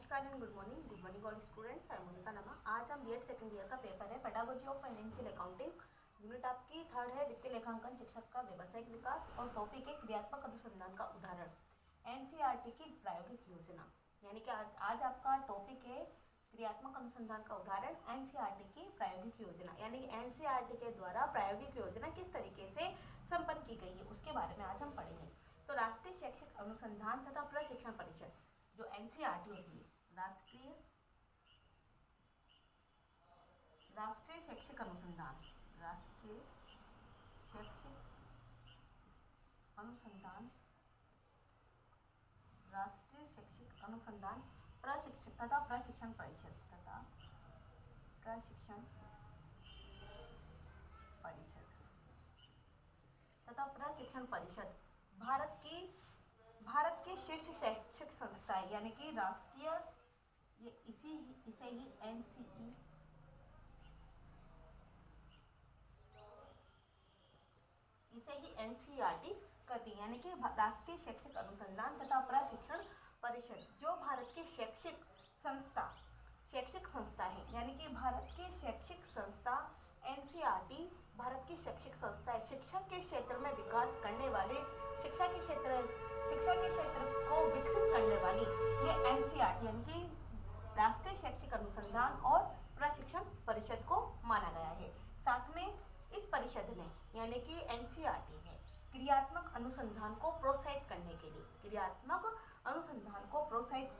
नमस्कार and good morning all students. I am Monika नमा। आज हम बीएड सेकंड ईयर का पेपर है pedagogy of financial accounting. Unit आपकी थर्ड है वित्तीय लेखांकन शिक्षक का व्यावसायिक विकास और टॉपिक है क्रियात्मक अनुसंधान का उदाहरण एनसीईआरटी की प्रायोगिक योजना। यानी कि आज आपका टॉपिक है क्रियात्मक अनुसंधान का उदाहरण एनसीईआरटी की प्रायोगिक योजना। यानी कि एनसीईआरटी के द्वारा प्रायोगिक योजना किस तरीके से संपन्न की गई है उसके बारे में आज हम पढ़ेंगे। तो राष्ट्रीय शैक्षिक अनुसंधान तथा प्रशिक्षण परिषद जो एनसीईआरटी होती है, राष्ट्रीय शैक्षिक अनुसंधान राष्ट्रीय शैक्षिक अनुसंधान प्रशिक्षण तथा प्रशिक्षण परिषद भारत की शीर्ष शैक्षिक संस्था है। यानी कि राष्ट्रीय इसे ही एनसीईआरटी कहती है। यानी कि राष्ट्रीय शैक्षिक अनुसंधान तथा प्रशिक्षण परिषद जो भारत की शैक्षिक संस्था है। यानी कि भारत की शैक्षिक संस्था एनसीईआरटी भारत की शैक्षिक संस्था है। शिक्षा के क्षेत्र में विकास करने वाले शिक्षा के क्षेत्र को विकसित करने वाली ये एनसीईआरटी यानी कि राष्ट्रीय शैक्षिक अनुसंधान और प्रशिक्षण परिषद को माना गया है। साथ में इस परिषद ने यानी कि एनसीईआरटी ने क्रियात्मक अनुसंधान को प्रोत्साहित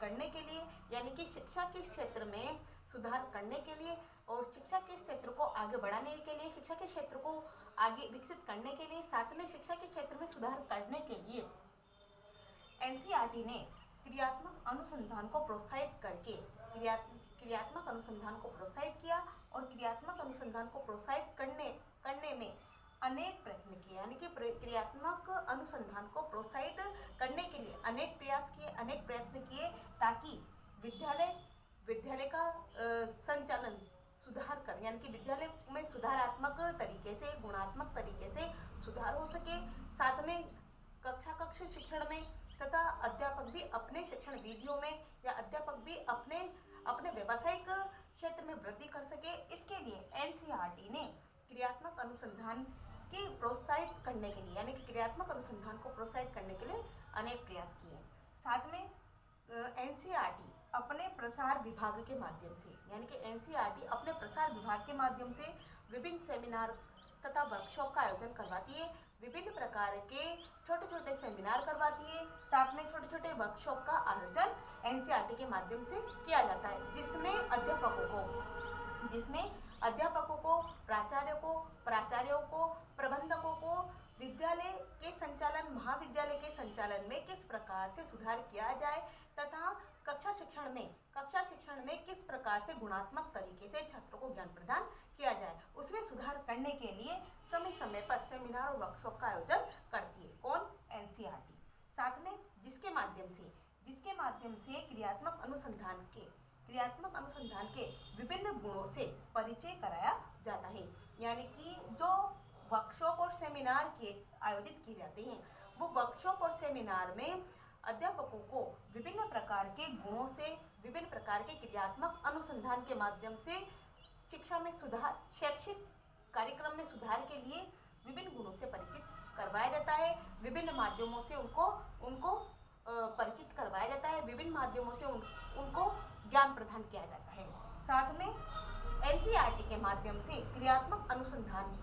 करने के लिए यानी कि शिक्षा के क्षेत्र में सुधार करने के लिए और शिक्षा के क्षेत्र को आगे बढ़ाने के लिए, शिक्षा के क्षेत्र को आगे विकसित करने के लिए, साथ में शिक्षा के क्षेत्र में सुधार करने के लिए एनसीईआरटी ने क्रियात्मक अनुसंधान को प्रोत्साहित किया और क्रियात्मक अनुसंधान को प्रोत्साहित करने में अनेक प्रयत्न किए। यानी कि क्रियात्मक अनुसंधान को प्रोत्साहित करने के लिए अनेक प्रयत्न किए ताकि विद्यालय का संचालन सुधार कर यानी कि विद्यालय में सुधारात्मक तरीके से, गुणात्मक तरीके से सुधार हो सके। साथ में कक्ष शिक्षण में तथा अध्यापक भी अपने शिक्षण विधियों में या अध्यापक भी अपने व्यावसायिक क्षेत्र में वृद्धि कर सके। इसके लिए एनसीईआरटी ने क्रियात्मक अनुसंधान की प्रोत्साहित करने के लिए यानी कि क्रियात्मक अनुसंधान को प्रोत्साहित करने के लिए अनेक प्रयास किए। साथ में एनसीईआरटी अपने प्रसार विभाग के माध्यम से यानी कि एनसीईआरटी अपने प्रसार विभाग के माध्यम से विभिन्न सेमिनार तथा वर्कशॉप का आयोजन करवाती है। विभिन्न प्रकार के छोटे सेमिनार करवाती है। साथ में छोटे वर्कशॉप का आयोजन एनसीईआरटी के माध्यम से किया जाता है जिसमें अध्यापकों को, प्राचार्यों को, प्रबंधकों को विद्यालय के संचालन, महाविद्यालय के संचालन में किस प्रकार से सुधार किया जाए तथा कक्षा शिक्षण में किस प्रकार से गुणात्मक तरीके से छात्रों को ज्ञान प्रदान किया जाए, उसमें सुधार करने के लिए समय पर सेमिनार और वर्कशॉप का आयोजन करती है। कौन? एनसीईआरटी। साथ में जिसके माध्यम से क्रियात्मक अनुसंधान के विभिन्न गुणों से परिचय कराया जाता है। यानी कि जो वर्कशॉप और सेमिनार के आयोजित किए जाते हैं वो वर्कशॉप और सेमिनार में अध्यापकों को विभिन्न प्रकार के गुणों से, विभिन्न प्रकार के क्रियात्मक अनुसंधान के माध्यम से शिक्षा में सुधार, शैक्षिक कार्यक्रम में सुधार के लिए विभिन्न गुणों से परिचित करवाया जाता है। विभिन्न माध्यमों से उनको परिचित करवाया जाता है। विभिन्न माध्यमों से उनको ज्ञान प्रदान किया जाता है। साथ में एनसीईआरटी के माध्यम से क्रियात्मक अनुसंधान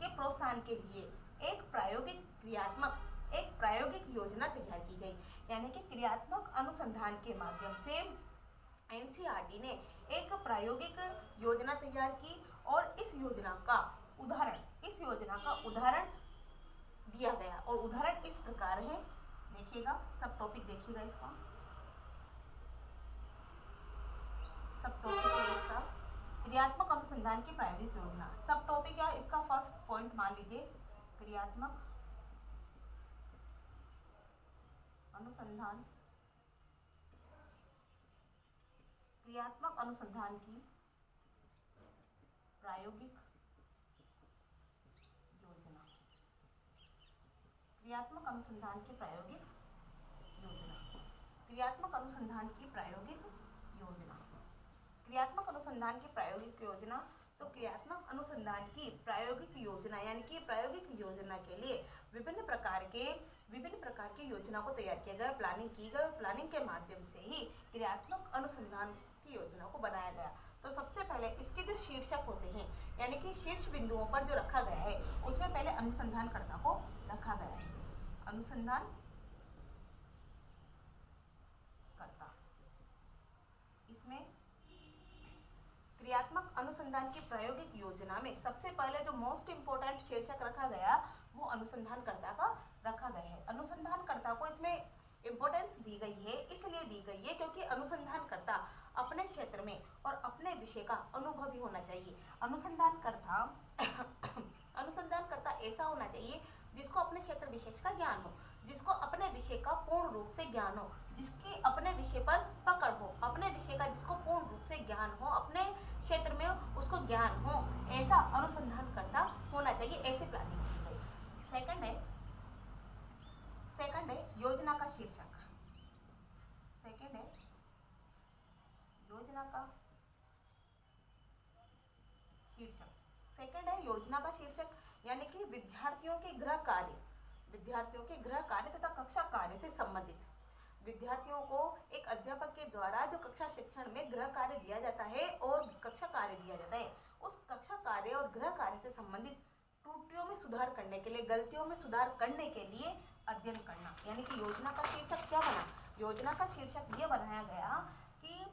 के प्रोत्साहन के लिए एक प्रायोगिक योजना तैयार की गई। यानी कि क्रियात्मक अनुसंधान के माध्यम से एनसीईआरटी ने एक प्रायोगिक योजना तैयार की और इस योजना का उदाहरण दिया गया और उदाहरण इस प्रकार है। देखिएगा, सब टॉपिक देखिएगा। इसका सब टॉपिक है इसका क्रियात्मक अनुसंधान की प्रायोगिक योजना। सब टॉपिक है इसका फर्स्ट पॉइंट मान लीजिए, क्रियात्मक अनुसंधान की प्रायोगिक योजना। क्रियात्मक अनुसंधान की प्रायोगिक योजना। क्रियात्मक अनुसंधान की प्रायोगिक योजना। तो क्रियात्मक अनुसंधान की प्रायोगिक योजना यानी कि प्रायोगिक योजना के लिए विभिन्न प्रकार की योजना को तैयार किया गया, प्लानिंग की गई। प्लानिंग के माध्यम से ही क्रियात्मक अनुसंधान की योजना को बनाया गया। तो सबसे पहले इसके जो शीर्षक होते हैं यानी कि शीर्ष बिंदुओं पर जो रखा गया है उसमें पहले अनुसंधानकर्ता को रखा गया है। अनुसंधान करता, इसमें क्रियात्मक अनुसंधान की प्रायोगिक योजना में सबसे पहले जो मोस्ट इंपोर्टेंट शीर्षक रखा गया वो अनुसंधानकर्ता का रखा गया है। अनुसंधानकर्ता को इसमें इम्पोर्टेंस दी गई है, इसलिए दी गई है क्योंकि अनुसंधानकर्ता अपने क्षेत्र में और अपने विषय का अनुभवी होना चाहिए। अनुसंधानकर्ता ऐसा होना चाहिए जिसको अपने क्षेत्र विशेष का ज्ञान हो, जिसको अपने विषय का पूर्ण रूप से ज्ञान हो, जिसकी अपने विषय पर पकड़ हो, अपने विषय का जिसको पूर्ण रूप से ज्ञान हो, अपने क्षेत्र में उसको ज्ञान हो, ऐसा अनुसंधानकर्ता होना चाहिए। ऐसे प्लानिंग की गई। सेकंड है योजना का शीर्षक। सेकंड है योजना का शीर्षक। सेकंड है योजना का शीर्षक यानी कि विद्यार्थियों के गृह कार्य तथा कक्षा कार्य से संबंधित। विद्यार्थियों को एक अध्यापक के द्वारा जो कक्षा शिक्षण में गृह कार्य दिया जाता है और कक्षा कार्य दिया जाता है, उस कक्षा कार्य और गृह कार्य से संबंधित त्रुटियों में सुधार करने के लिए, गलतियों में सुधार करने के लिए अध्ययन करना। यानी कि योजना का शीर्षक क्या बना? योजना का शीर्षक ये बनाया गया कि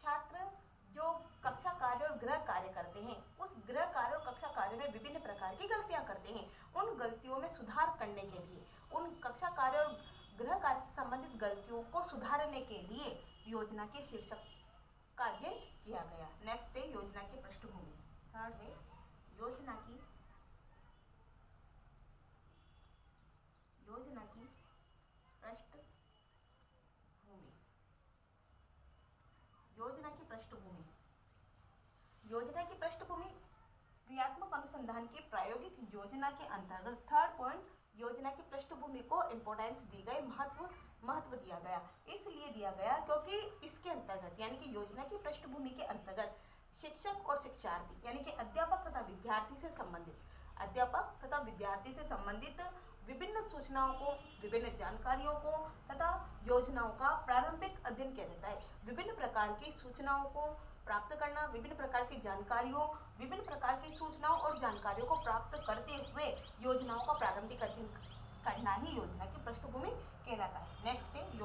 छात्र जो कक्षा कार्य और गृह कार्य करते हैं, उस गृह कार्य और कक्षा कार्य में विभिन्न प्रकार की गलतियां करते हैं, उन गलतियों में सुधार करने के लिए, उन कक्षा कार्य और गृह कार्य से संबंधित गलतियों को सुधारने के लिए योजना के शीर्षक का अध्ययन किया गया। नेक्स्ट है योजना की पृष्ठभूमि। थर्ड है योजना की पृष्ठभूमि। योजना की पृष्ठभूमि क्रियात्मक अनुसंधान की प्रायोगिक योजना के अंतर्गत थर्ड पॉइंट योजना की पृष्ठभूमि को इम्पोर्टेंस दी गई, महत्व दिया गया। इसलिए दिया गया क्योंकि इसके अंतर्गत यानी कि योजना की पृष्ठभूमि के अंतर्गत शिक्षक और शिक्षार्थी यानी कि अध्यापक तथा विद्यार्थी से संबंधित विभिन्न सूचनाओं को, विभिन्न जानकारियों को तथा योजनाओं का प्रारंभिक अध्ययन किया जाता है। विभिन्न प्रकार की सूचनाओं को प्राप्त करना, विभिन्न प्रकार की सूचनाओं और जानकारियों को प्राप्त करते हुए योजनाओं का प्रारंभिक अध्ययन करना ही योजना की पृष्ठभूमि कहलाता है। नेक्स्ट है